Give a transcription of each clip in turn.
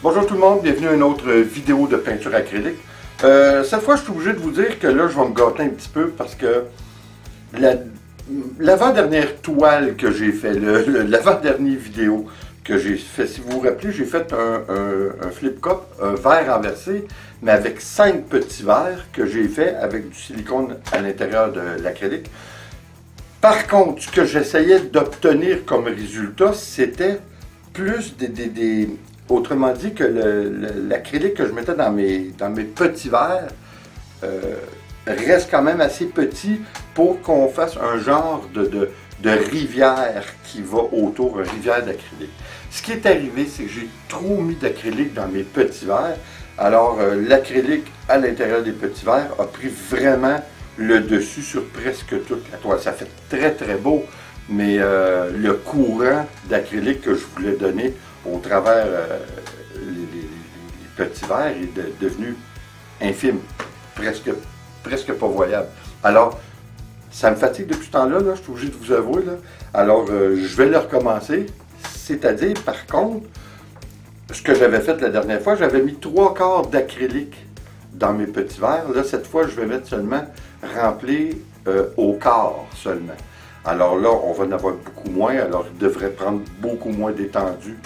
Bonjour tout le monde, bienvenue à une autre vidéo de peinture acrylique. Cette fois, je suis obligé de vous dire que là, je vais me gâter un petit peu parce que l'avant-dernière toile que j'ai fait, l'avant-dernière vidéo que j'ai fait, si vous vous rappelez, j'ai fait un flip cup, un verre renversé, mais avec 5 petits verres que j'ai fait avec du silicone à l'intérieur de l'acrylique. Par contre, ce que j'essayais d'obtenir comme résultat, c'était plus autrement dit que l'acrylique que je mettais dans mes petits verres reste quand même assez petit pour qu'on fasse un genre de rivière qui va autour, une rivière d'acrylique. Ce qui est arrivé, c'est que j'ai trop mis d'acrylique dans mes petits verres. Alors l'acrylique à l'intérieur des petits verres a pris vraiment le dessus sur presque toute la toile. Ça fait très très beau, mais le courant d'acrylique que je voulais donner au travers les petits verres est devenu infime, presque pas voyable. Alors, ça me fatigue depuis ce temps-là, je suis obligé de vous avouer. Alors, je vais le recommencer. C'est-à-dire, par contre, ce que j'avais fait la dernière fois, j'avais mis 3/4 d'acrylique dans mes petits verres. Là, cette fois, je vais mettre seulement rempli au quart seulement. Alors là, on va en avoir beaucoup moins, alors il devrait prendre beaucoup moins d'étendue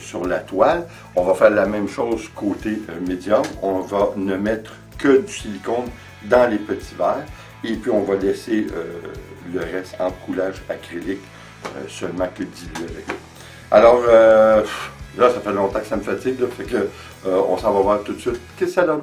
sur la toile. On va faire la même chose côté médium. On va ne mettre que du silicone dans les petits verres et puis on va laisser le reste en coulage acrylique seulement que dilué. Alors là, ça fait longtemps que ça me fatigue, là, fait que on s'en va voir tout de suite qu'est-ce que ça donne.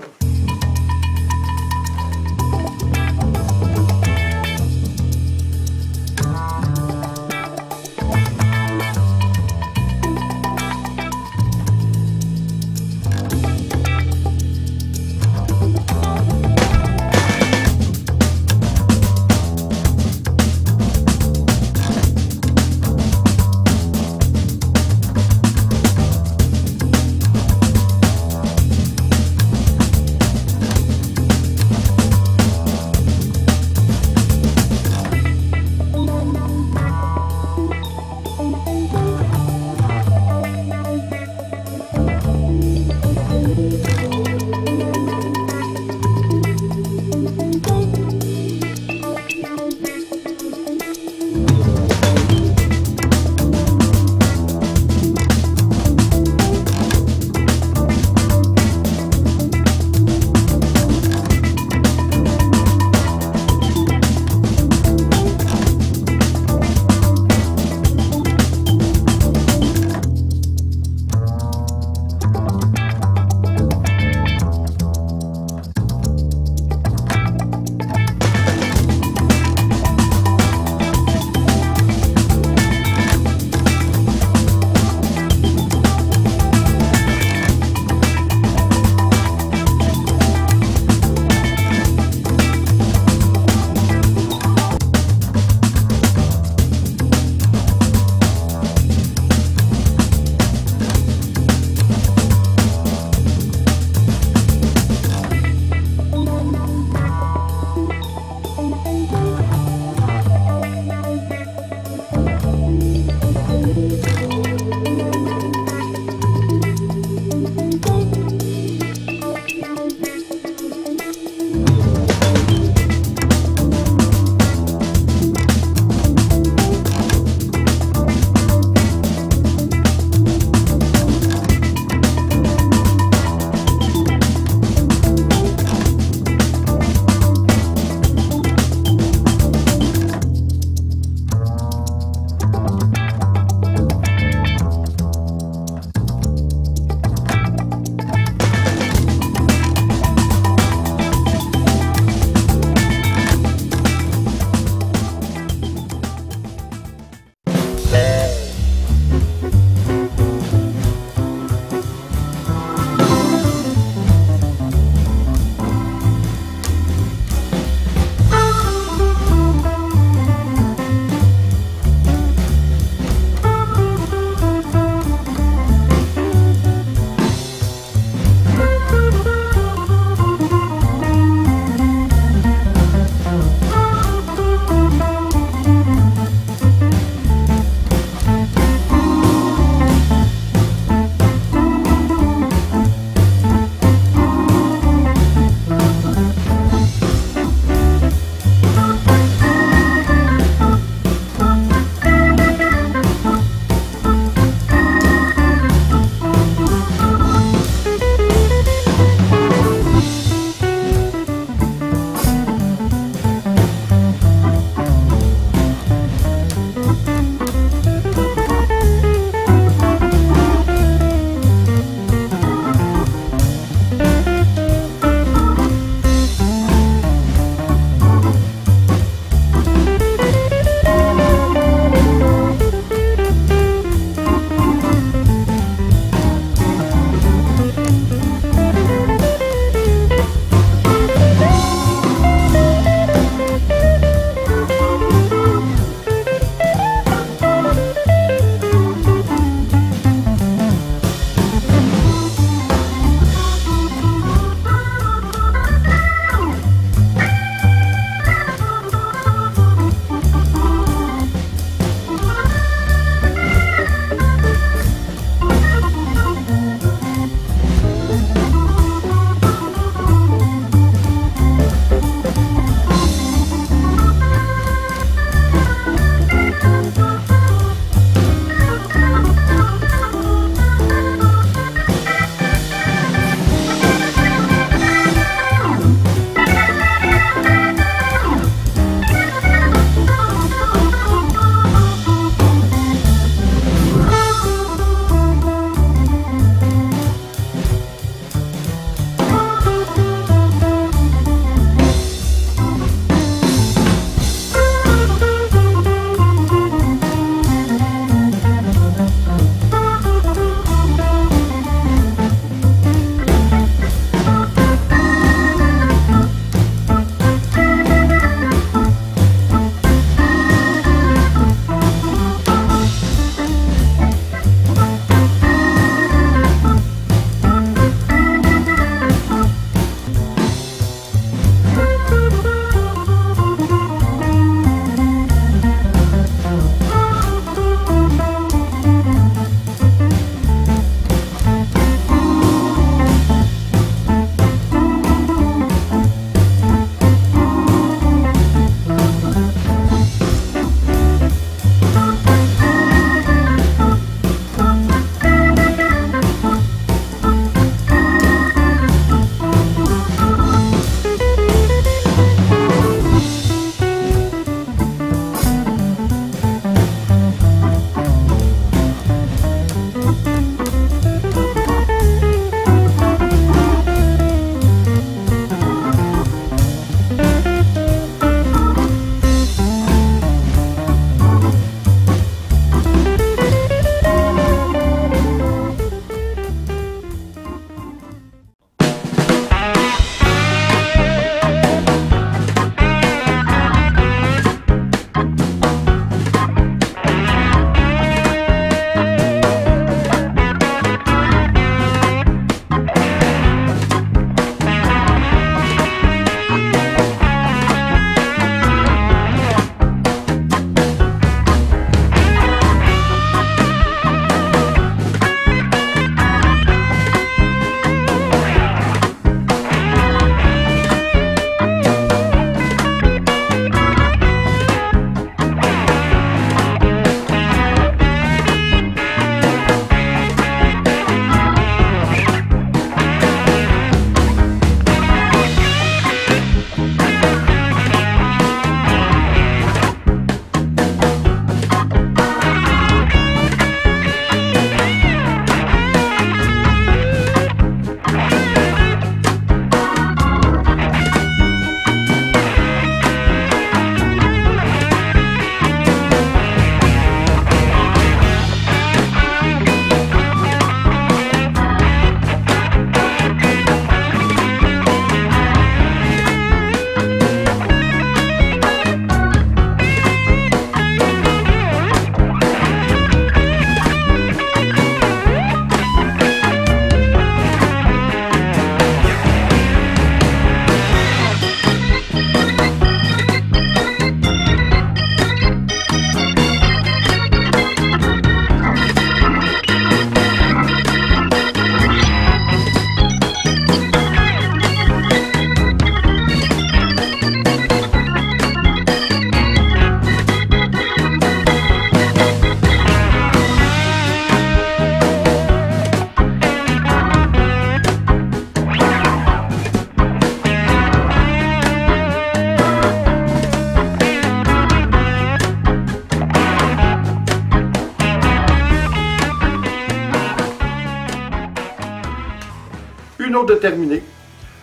jour de terminer.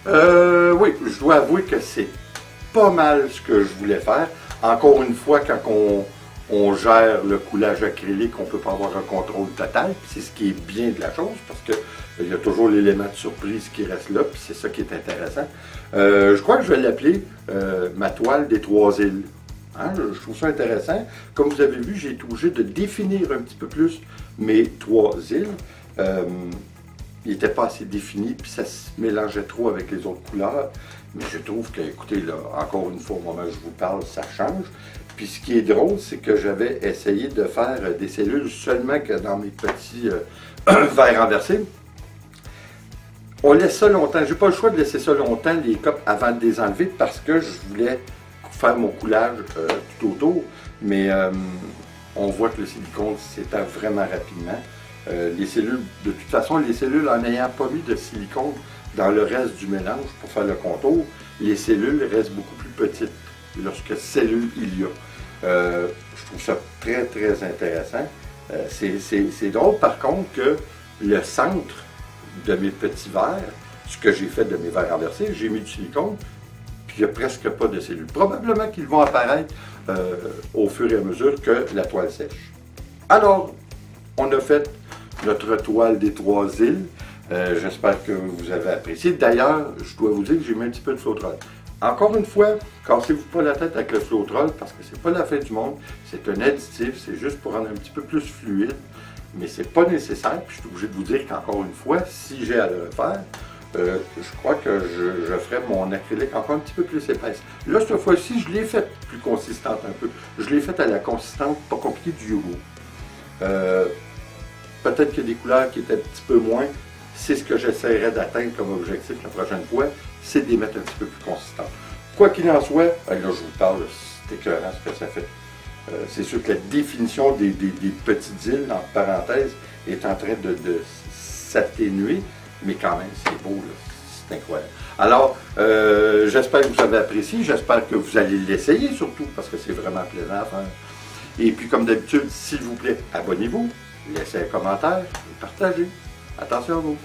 Oui, je dois avouer que c'est pas mal ce que je voulais faire. Encore une fois, quand on gère le coulage acrylique, on ne peut pas avoir un contrôle total. C'est ce qui est bien de la chose, parce qu'il y a toujours l'élément de surprise qui reste là, puis c'est ça qui est intéressant. Je crois que je vais l'appeler ma toile des 3 îles. Hein, je trouve ça intéressant. Comme vous avez vu, j'ai été obligé de définir un petit peu plus mes 3 îles. Il n'était pas assez défini, puis ça se mélangeait trop avec les autres couleurs. Mais je trouve que, écoutez, là, encore une fois, au moment où je vous parle, ça change. Puis ce qui est drôle, c'est que j'avais essayé de faire des cellules seulement que dans mes petits verres renversés. On laisse ça longtemps. J'ai pas le choix de laisser ça longtemps, les copes, avant de les enlever, parce que je voulais faire mon coulage tout autour. Mais on voit que le silicone s'étend vraiment rapidement. Les cellules, de toute façon, les cellules, en n'ayant pas mis de silicone dans le reste du mélange pour faire le contour, les cellules restent beaucoup plus petites lorsque cellules il y a. Je trouve ça très, très intéressant. C'est drôle, par contre, que le centre de mes petits verres, ce que j'ai fait de mes verres renversés, j'ai mis du silicone, puis il n'y a presque pas de cellules. Probablement qu'ils vont apparaître au fur et à mesure que la toile sèche. Alors, on a fait notre toile des 3 îles. J'espère que vous avez apprécié. D'ailleurs, je dois vous dire que j'ai mis un petit peu de Floetrol. Encore une fois, cassez-vous pas la tête avec le Floetrol parce que c'est pas la fin du monde. C'est un additif, c'est juste pour rendre un petit peu plus fluide. Mais c'est pas nécessaire. Puis je suis obligé de vous dire qu'encore une fois, si j'ai à le refaire, je crois que je ferai mon acrylique encore un petit peu plus épaisse. Là, cette fois-ci, je l'ai faite plus consistante un peu. Je l'ai faite à la consistance pas compliquée du yogourt. Peut-être qu'il y a des couleurs qui étaient un petit peu moins. C'est ce que j'essaierai d'atteindre comme objectif la prochaine fois, c'est de les mettre un petit peu plus consistantes. Quoi qu'il en soit, là je vous parle, c'est écœurant ce que ça fait. C'est sûr que la définition des petites îles, entre parenthèses, est en train de s'atténuer, mais quand même, c'est beau, c'est incroyable. Alors, j'espère que vous avez apprécié, j'espère que vous allez l'essayer surtout, parce que c'est vraiment plaisant à faire. Et puis, comme d'habitude, s'il vous plaît, abonnez-vous, laissez un commentaire et partagez. Attention à vous.